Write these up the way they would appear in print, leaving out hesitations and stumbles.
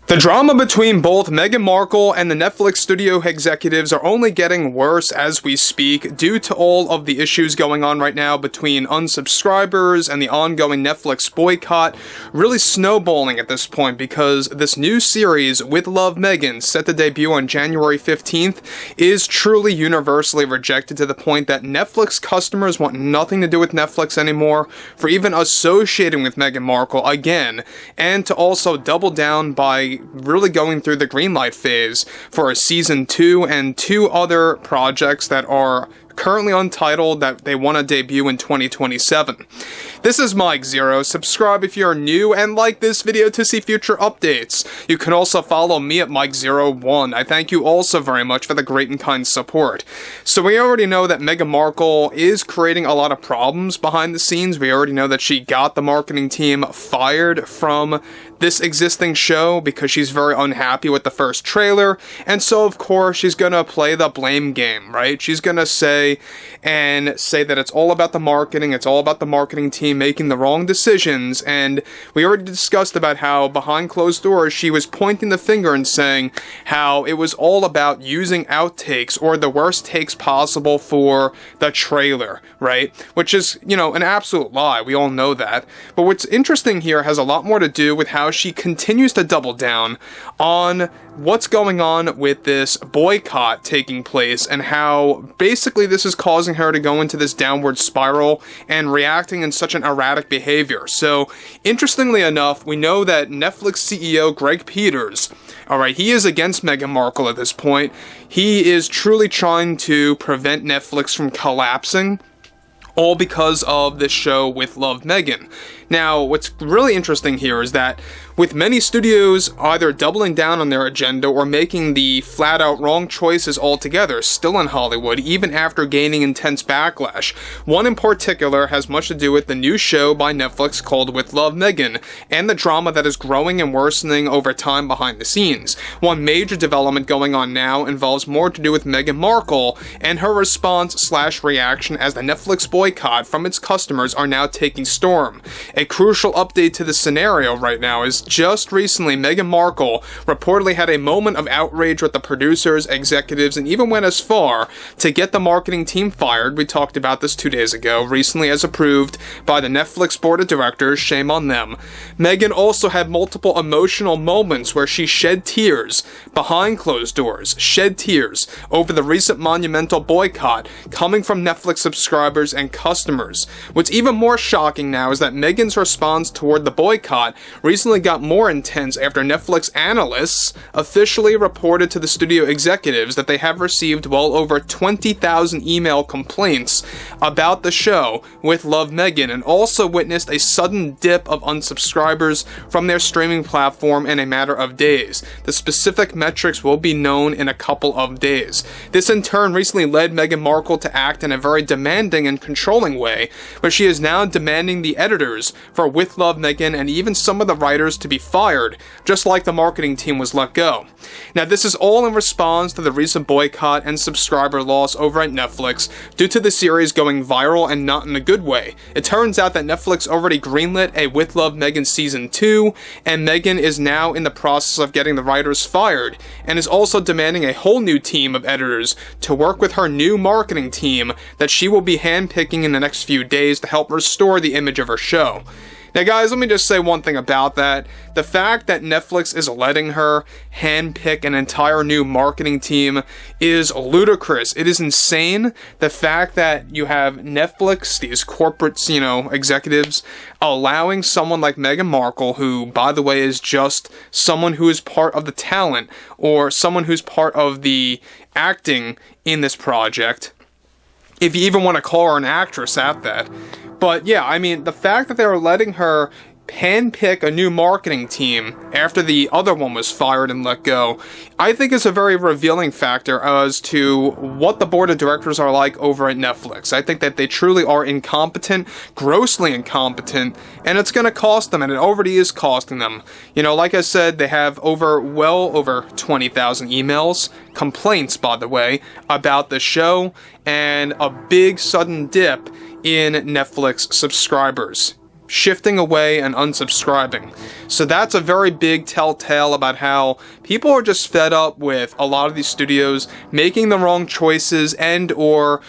The drama between both Meghan Markle and the Netflix studio executives are only getting worse as we speak due to all of the issues going on right now between unsubscribers and the ongoing Netflix boycott, really snowballing at this point because this new series, With Love Meghan, set to debut on January 15th, is truly universally rejected to the point that Netflix customers want nothing to do with Netflix anymore for even associating with Meghan Markle again, and to also double down by really going through the greenlight phase for a season 2 and 2 other projects that are currently untitled that they want to debut in 2027. This is Mike Zero. Subscribe if you're new and like this video to see future updates. You can also follow me at Mike01. I thank you also very much for the great and kind support. So we already know that Meghan Markle is creating a lot of problems behind the scenes. We already know that she got the marketing team fired from this existing show because she's very unhappy with the first trailer, and so of course she's gonna play the blame game, right? She's gonna say that it's all about the marketing, it's all about the marketing team making the wrong decisions, and we already discussed about how behind closed doors she was pointing the finger and saying how it was all about using outtakes or the worst takes possible for the trailer, right? Which is, an absolute lie, we all know that. But what's interesting here has a lot more to do with how she continues to double down on what's going on with this boycott taking place and how basically this is causing her to go into this downward spiral and reacting in such an erratic behavior. So, interestingly enough, we know that Netflix CEO Greg Peters, he is against Meghan Markle at this point. He is truly trying to prevent Netflix from collapsing, all because of this show With Love Meghan. Now, what's really interesting here is that with many studios either doubling down on their agenda or making the flat-out wrong choices altogether, still in Hollywood, even after gaining intense backlash. One in particular has much to do with the new show by Netflix called With Love Meghan, and the drama that is growing and worsening over time behind the scenes. One major development going on now involves more to do with Meghan Markle and her response/reaction as the Netflix boycott from its customers are now taking storm. A crucial update to the scenario right now is just recently Meghan Markle reportedly had a moment of outrage with the producers, executives, and even went as far to get the marketing team fired. We talked about this 2 days ago, recently as approved by the Netflix board of directors, shame on them. Meghan also had multiple emotional moments where she shed tears behind closed doors, over the recent monumental boycott coming from Netflix subscribers and customers. What's even more shocking now is that Meghan's response toward the boycott recently got more intense after Netflix analysts officially reported to the studio executives that they have received well over 20,000 email complaints about the show With Love Meghan, and also witnessed a sudden dip of unsubscribers from their streaming platform in a matter of days. The specific metrics will be known in a couple of days. This in turn recently led Meghan Markle to act in a very demanding and controlling way, where she is now demanding the editors for With Love Meghan and even some of the writers to be fired, just like the marketing team was let go. Now, this is all in response to the recent boycott and subscriber loss over at Netflix due to the series going viral and not in a good way. It turns out that Netflix already greenlit a With Love Meghan season 2, and Meghan is now in the process of getting the writers fired, and is also demanding a whole new team of editors to work with her new marketing team that she will be handpicking in the next few days to help restore the image of her show. Now guys, let me just say one thing about that. The fact that Netflix is letting her handpick an entire new marketing team is ludicrous. It is insane. The fact that you have Netflix, these corporate, executives, allowing someone like Meghan Markle, who, by the way, is just someone who is part of the talent, or someone who's part of the acting in this project, if you even want to call her an actress at that. But yeah, the fact that they were letting her handpick a new marketing team after the other one was fired and let go, I think is a very revealing factor as to what the board of directors are like over at Netflix. I think that they truly are incompetent, grossly incompetent, and it's going to cost them, and it already is costing them. Like I said, they have well over 20,000 emails, complaints, by the way, about the show, and a big sudden dip in Netflix subscribers. shifting away and unsubscribing. So that's a very big telltale about how people are just fed up with a lot of these studios making the wrong choices and or,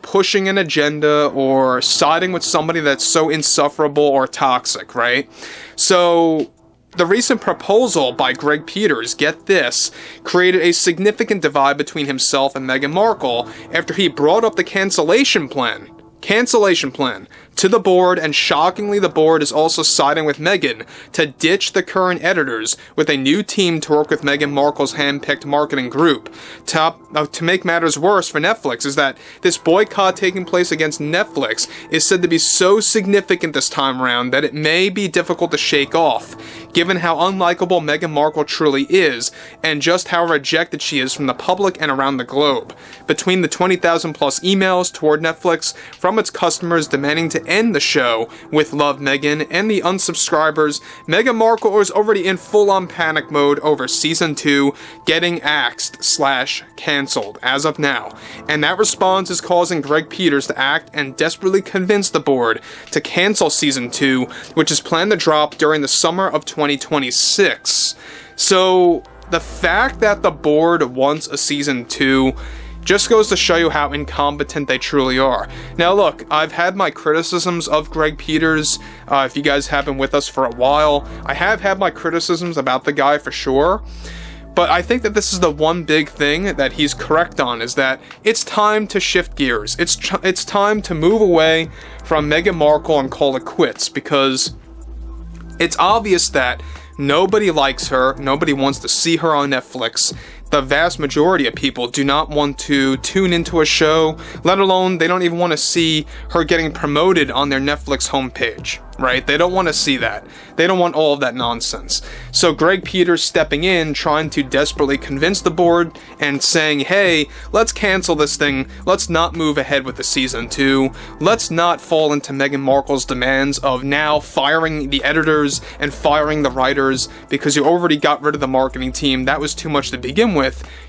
pushing an agenda or siding with somebody that's so insufferable or toxic, right? So the recent proposal by Greg Peters, get this, created a significant divide between himself and Meghan Markle after he brought up the cancellation plan to the board, and shockingly the board is also siding with Meghan to ditch the current editors with a new team to work with Meghan Markle's hand-picked marketing group. To make matters worse for Netflix is that this boycott taking place against Netflix is said to be so significant this time around that it may be difficult to shake off, given how unlikable Meghan Markle truly is and just how rejected she is from the public and around the globe. Between the 20,000 plus emails toward Netflix from its customers demanding to end the show with Love Meghan and the unsubscribers, Meghan Markle is already in full-on panic mode over season 2 getting axed/cancelled as of now, and that response is causing Greg Peters to act and desperately convince the board to cancel season 2, which is planned to drop during the summer of 2026. So the fact that the board wants a season 2 just goes to show you how incompetent they truly are. Now look, I've had my criticisms of Greg Peters. If you guys have been with us for a while, I have had my criticisms about the guy for sure. But I think that this is the one big thing that he's correct on, is that it's time to shift gears. It's time to move away from Meghan Markle and call it quits, because it's obvious that nobody likes her, nobody wants to see her on Netflix. The vast majority of people do not want to tune into a show, let alone they don't even want to see her getting promoted on their Netflix homepage, right? They don't want to see that. They don't want all of that nonsense. So Greg Peters stepping in, trying to desperately convince the board and saying, hey, let's cancel this thing. Let's not move ahead with the season 2. Let's not fall into Meghan Markle's demands of now firing the editors and firing the writers because you already got rid of the marketing team. That was too much to begin with.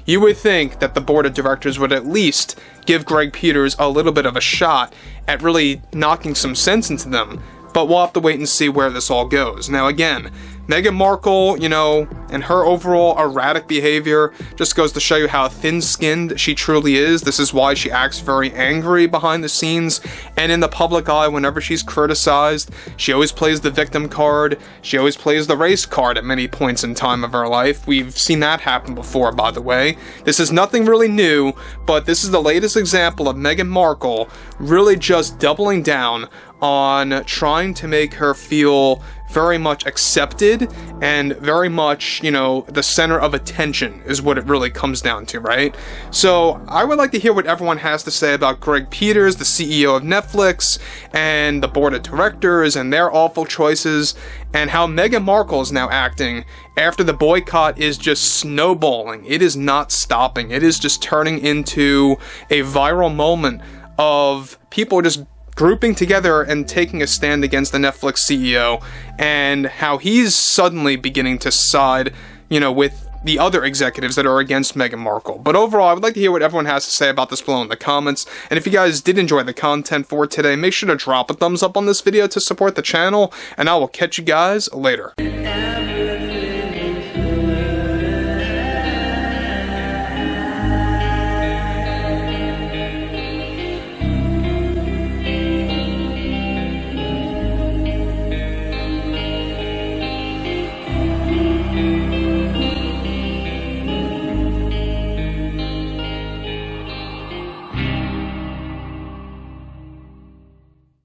You would think that the board of directors would at least give Greg Peters a little bit of a shot at really knocking some sense into them. But we'll have to wait and see where this all goes. Now again, Meghan Markle, and her overall erratic behavior just goes to show you how thin-skinned she truly is. This is why she acts very angry behind the scenes and in the public eye whenever she's criticized. She always plays the victim card. She always plays the race card at many points in time of her life. We've seen that happen before, by the way. This is nothing really new, but this is the latest example of Meghan Markle really just doubling down on trying to make her feel very much accepted and very much, the center of attention is what it really comes down to, right? So I would like to hear what everyone has to say about Greg Peters, the CEO of Netflix, and the board of directors and their awful choices, and how Meghan Markle is now acting after the boycott is just snowballing. It is not stopping. It is just turning into a viral moment of people just grouping together and taking a stand against the Netflix CEO, and how he's suddenly beginning to side, with the other executives that are against Meghan Markle. But overall, I would like to hear what everyone has to say about this below in the comments. And if you guys did enjoy the content for today, make sure to drop a thumbs up on this video to support the channel, and I will catch you guys later.